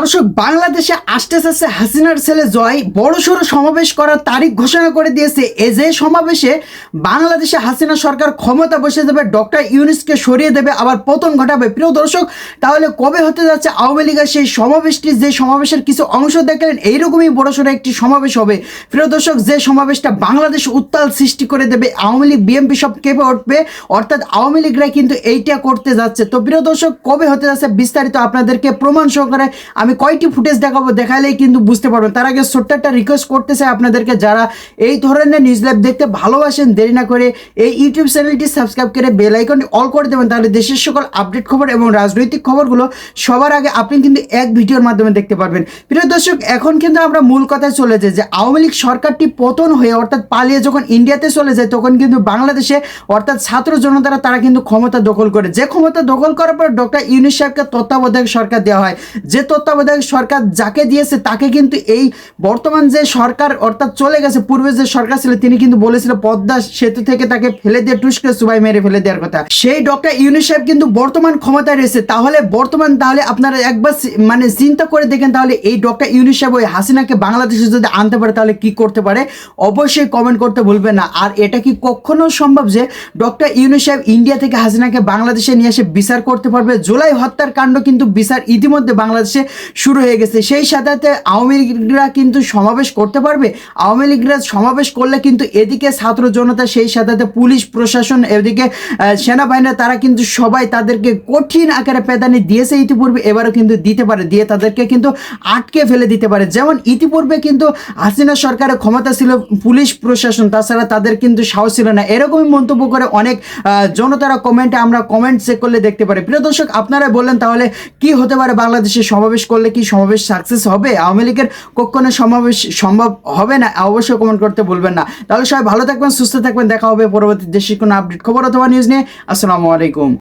দর্শক, বাংলাদেশে আসতে আসতে হাসিনার ছেলে জয় বড়সড় সমাবেশ করার তারিখ ঘোষণা করে দিয়েছে। যে সমাবেশে বাংলাদেশে হাসিনা সরকার ক্ষমতা বসে দেবে, ডক্টর ইউনূসকে সরিয়ে দেবে, আবার পতন ঘটাবে। প্রিয় দর্শক, তাহলে কবে হতে যাচ্ছে আওয়ামী লীগের সেই সমাবেশটি? যে সমাবেশের কিছু অংশ দেখলেন, এইরকমই বড়সড় একটি সমাবেশ হবে। প্রিয় দর্শক, যে সমাবেশটা বাংলাদেশ উত্তাল সৃষ্টি করে দেবে, আওয়ামী লীগ বিএনপি সব কেঁপে উঠবে, অর্থাৎ আওয়ামী লীগরা কিন্তু এইটা করতে যাচ্ছে। তো প্রিয় দর্শক, কবে হতে যাচ্ছে বিস্তারিত আপনাদেরকে প্রমাণ সহকারে আমি কয়টি ফুটেজ দেখাবো, দেখালেই কিন্তু বুঝতে পারবেন। তার আগে ছোট্ট একটা রিকোয়েস্ট করতে চাই আপনাদেরকে, যারা এই ধরনের নিউজ লাইভ দেখতে ভালোবাসেন, দেরি না করে এই ইউটিউব চ্যানেলটি সাবস্ক্রাইব করে বেল আইকনটি অল করে দেবেন। তাহলে দেশের সকল আপডেট খবর এবং রাজনৈতিক খবরগুলো সবার আগে আপনি কিন্তু এক ভিডিওর মাধ্যমে দেখতে পারবেন। প্রিয় দর্শক, এখন কিন্তু আমরা মূল কথায় চলে যাই যে আওয়ামী লীগ সরকারটি পতন হয়ে অর্থাৎ পালিয়ে যখন ইন্ডিয়াতে চলে যায়, তখন কিন্তু বাংলাদেশে অর্থাৎ ছাত্র জনতারা তারা কিন্তু ক্ষমতা দখল করে। যে ক্ষমতা দখল করার পর ডক্টর ইউনূস সাহেবকে তত্ত্বাবধায়ক সরকার দেওয়া হয়। যে তত্ত্বাবধায়ক সরকার যাকে দিয়েছে তাকে কিন্তু এই বর্তমান যে সরকার অর্থাৎ চলে গেছে, পূর্বে যে সরকার ছিল তিনি কিন্তু বলেছিল পদ্মা সেতু থেকে তাকে ফেলে দিয়ে টুসকে সুবাই মেরে ফেলে দেওয়ার কথা। সেই ডক্টর ইউনূস সাহেব কিন্তু বর্তমান ক্ষমতায় রয়েছে। তাহলে আপনারা একবার মানে চিন্তা করে দেখেন, তাহলে এই ডক্টর ইউনূস সাহেব ওই হাসিনাকে বাংলাদেশে যদি আনতে পারে তাহলে কি করতে পারে? অবশ্যই কমেন্ট করতে ভুলবেন না। আর এটা কি কখনো সম্ভব যে ডক্টর ইউনূস সাহেব ইন্ডিয়া থেকে হাসিনাকে বাংলাদেশে নিয়ে এসে বিচার করতে পারবে? জুলাই হত্যার কাণ্ড কিন্তু বিচার ইতিমধ্যে বাংলাদেশে শুরু হয়ে গেছে। সেই সাথে আওয়ামী লীগরা কিন্তু সমাবেশ করতে পারবে। আওয়ামী লীগরা সমাবেশ করলে কিন্তু এদিকে ছাত্র জনতা, সেই সাথে পুলিশ প্রশাসন, এদিকে সেনাবাহিনী, তারা কিন্তু সবাই তাদেরকে কঠিন আকারে পেদানি দিয়েছে ইতিপূর্বে, এবারও কিন্তু দিতে পারে, দিয়ে তাদেরকে কিন্তু আটকে ফেলে দিতে পারে। যেমন ইতিপূর্বে কিন্তু হাসিনা সরকারের ক্ষমতা ছিল পুলিশ প্রশাসন, তাছাড়া তাদের কিন্তু সাহস ছিল না। এরকমই মন্তব্য করে অনেক জনতারা কমেন্টে, আমরা কমেন্ট চেক করলে দেখতে পারি। প্রিয় দর্শক, আপনারা বললেন তাহলে কি হতে পারে? বাংলাদেশে সমাবেশ করলে কি সমাবেশ সাকসেস হবে? আওয়ামী লীগের কখনো সমাবেশ সম্ভব হবে না? অবশ্যই কমেন্ট করতে ভুলবেন না। তাহলে সবাই ভালো থাকবেন, সুস্থ থাকবেন। দেখা হবে পরবর্তী দেশের কোনো আপডেট খবর অথবা নিউজ নিয়ে। আসসালামু আলাইকুম।